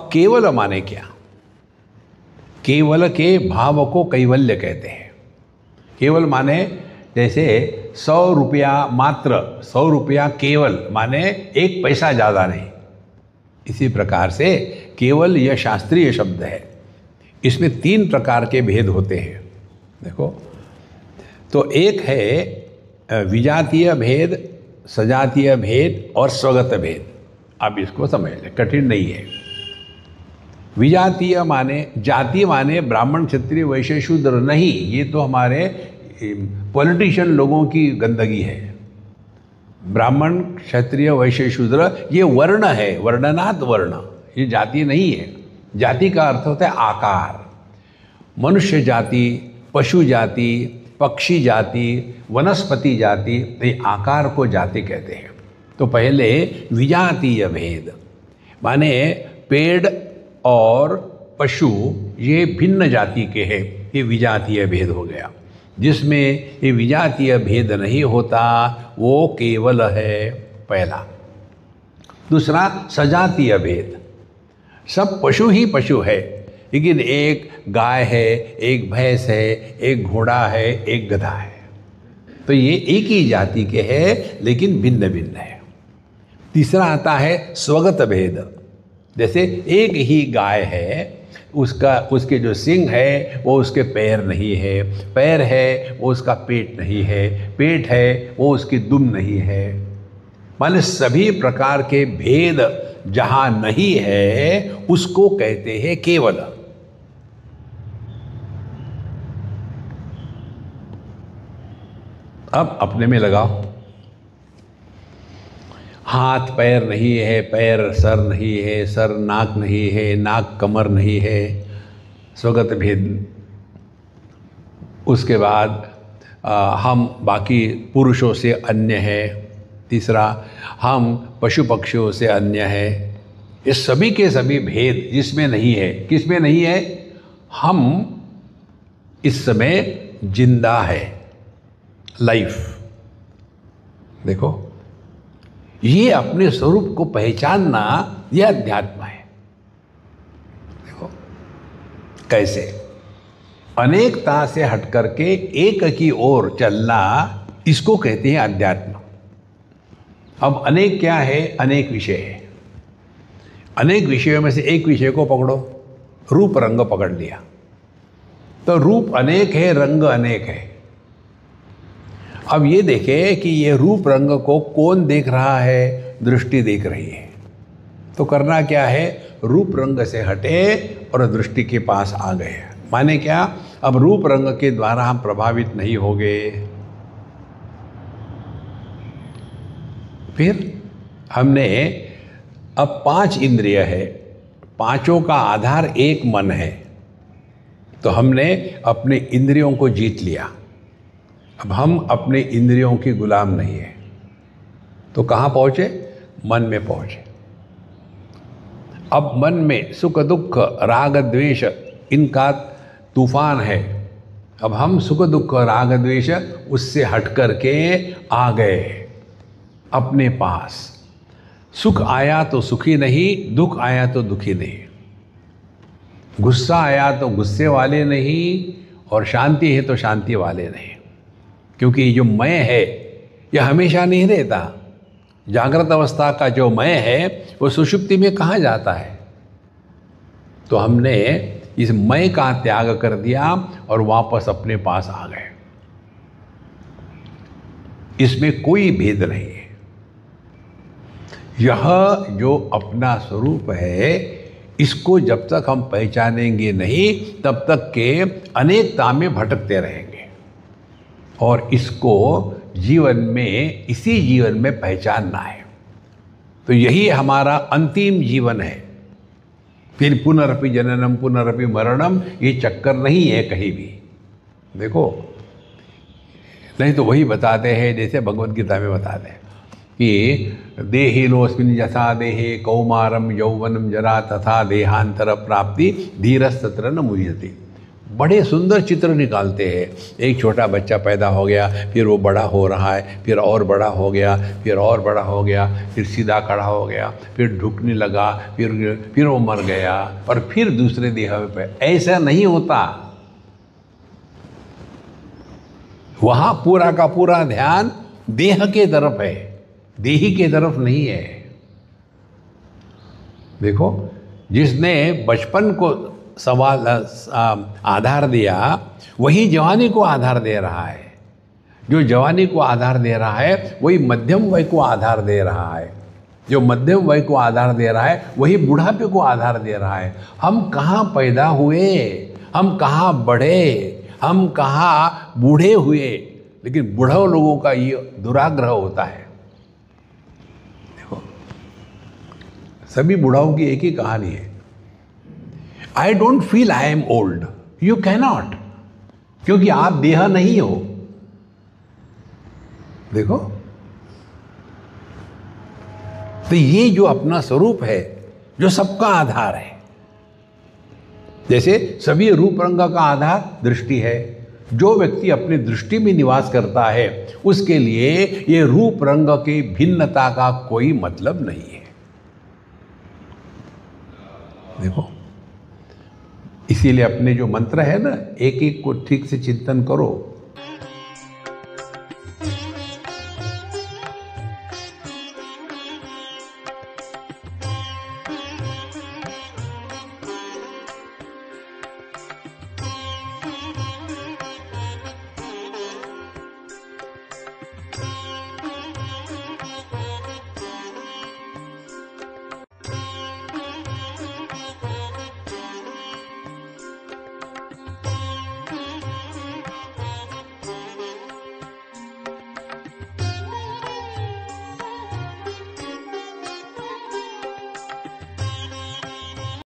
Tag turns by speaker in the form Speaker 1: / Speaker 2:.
Speaker 1: अब केवल माने क्या? केवल के भाव को कैवल्य कहते हैं। केवल माने जैसे 100 रुपया मात्र, 100 रुपया केवल माने 1 पैसा ज़्यादा नहीं। इसी प्रकार से केवल यह शास्त्रीय शब्द है। इसमें 3 प्रकार के भेद होते हैं। देखो, तो एक है विजातीय भेद, सजातीय भेद और स्वगत भेद। आप इसको समझ लें, कठिन नहीं है। विजातीय माने, जाति माने ब्राह्मण क्षत्रिय वैश्य शूद्र नहीं, ये तो हमारे पॉलिटिशियन लोगों की गंदगी है। ब्राह्मण क्षत्रिय वैश्य शूद्र ये वर्ण है, वर्णनात् वर्ण, ये जाति नहीं है। जाति का अर्थ होता है आकार। मनुष्य जाति, पशु जाति, पक्षी जाति, वनस्पति जाति, ये आकार को जाति कहते हैं। तो पहले विजातीय भेद माने पेड़ और पशु ये भिन्न जाति के हैं, ये विजातीय भेद हो गया। जिसमें ये विजातीय भेद नहीं होता वो केवल है, पहला। दूसरा सजातीय भेद, सब पशु ही पशु है, लेकिन एक गाय है, एक भैंस है, एक घोड़ा है, एक गधा है, तो ये एक ही जाति के हैं लेकिन भिन्न भिन्न है। तीसरा आता है स्वगत भेद, जैसे एक ही गाय है, उसके जो सींग है वो उसके पैर नहीं है, पैर है वो उसका पेट नहीं है, पेट है वो उसकी दुम नहीं है। माने सभी प्रकार के भेद जहाँ नहीं है उसको कहते हैं केवल। अब अपने में लगाओ, हाथ पैर नहीं है, पैर सर नहीं है, सर नाक नहीं है, नाक कमर नहीं है, स्वगत भेद। उसके बाद हम बाकी पुरुषों से अन्य है। तीसरा, हम पशु पक्षियों से अन्य है। ये सभी के सभी भेद जिसमें नहीं है, किसमें नहीं है? हम इस समय जिंदा है, लाइफ। देखो, ये अपने स्वरूप को पहचानना यह अध्यात्म है। देखो कैसे अनेकता से हट करके एक की ओर चलना, इसको कहते हैं अध्यात्म। अब अनेक क्या है? अनेक विषय है। अनेक विषयों में से एक विषय को पकड़ो, रूप रंग पकड़ लिया, तो रूप अनेक है, रंग अनेक है। अब ये देखें कि ये रूप रंग को कौन देख रहा है? दृष्टि देख रही है। तो करना क्या है? रूप रंग से हटे और दृष्टि के पास आ गए। माने क्या? अब रूप रंग के द्वारा हम प्रभावित नहीं हो गए। फिर हमने अब 5 इंद्रिय है, पांचों का आधार एक मन है, तो हमने अपने इंद्रियों को जीत लिया। अब हम अपने इंद्रियों की गुलाम नहीं है, तो कहाँ पहुँचे? मन में पहुँचे। अब मन में सुख दुख राग द्वेष इनका तूफान है। अब हम सुख दुख राग द्वेष उससे हट करके आ गए अपने पास। सुख आया तो सुखी नहीं, दुख आया तो दुखी नहीं, गुस्सा आया तो गुस्से वाले नहीं, और शांति है तो शांति वाले नहीं। क्योंकि जो मैं है यह हमेशा नहीं रहता। जागृत अवस्था का जो मैं है वो सुषुप्ति में कहाँ जाता है? तो हमने इस मैं का त्याग कर दिया और वापस अपने पास आ गए। इसमें कोई भेद नहीं है। यह जो अपना स्वरूप है, इसको जब तक हम पहचानेंगे नहीं तब तक के अनेकता में भटकते रहेंगे। और इसको जीवन में, इसी जीवन में पहचानना है। तो यही हमारा अंतिम जीवन है। फिर पुनरपि जननम पुनरपि मरणम ये चक्कर नहीं है कहीं भी। देखो, नहीं तो वही बताते हैं जैसे भगवद गीता में बताते हैं कि देहिनोऽस्मिन् यथा देहे कौमारम यौवनम जरा तथा देहांतर प्राप्ति धीरस्तत्र न मुह्यते। बड़े सुंदर चित्र निकालते हैं। एक छोटा बच्चा पैदा हो गया, फिर वो बड़ा हो रहा है, फिर और बड़ा हो गया, फिर और बड़ा हो गया, फिर सीधा खड़ा हो गया, फिर ढुकने लगा, फिर वो मर गया और फिर दूसरे देह पे। ऐसा नहीं होता। वहाँ पूरा का पूरा ध्यान देह के तरफ है, देही के तरफ नहीं है। देखो, जिसने बचपन को सवाल आधार दिया, वही जवानी को आधार दे रहा है। जो जवानी को आधार दे रहा है वही मध्यम वय को आधार दे रहा है। जो मध्यम वय को आधार दे रहा है वही बुढ़ापे को आधार दे रहा है। हम कहाँ पैदा हुए, हम कहाँ बढ़े, हम कहाँ बूढ़े हुए, लेकिन बूढ़ों लोगों का ये दुराग्रह होता है। देखो, सभी बूढ़ाओं की एक ही कहानी है, I don't feel I am old. You cannot, क्योंकि आप देह नहीं हो। देखो, तो ये जो अपना स्वरूप है, जो सबका आधार है, जैसे सभी रूप रंग का आधार दृष्टि है। जो व्यक्ति अपनी दृष्टि में निवास करता है उसके लिए ये रूप रंग की भिन्नता का कोई मतलब नहीं है। देखो, इसीलिए अपने जो मंत्र है ना, एक एक को ठीक से चिंतन करो।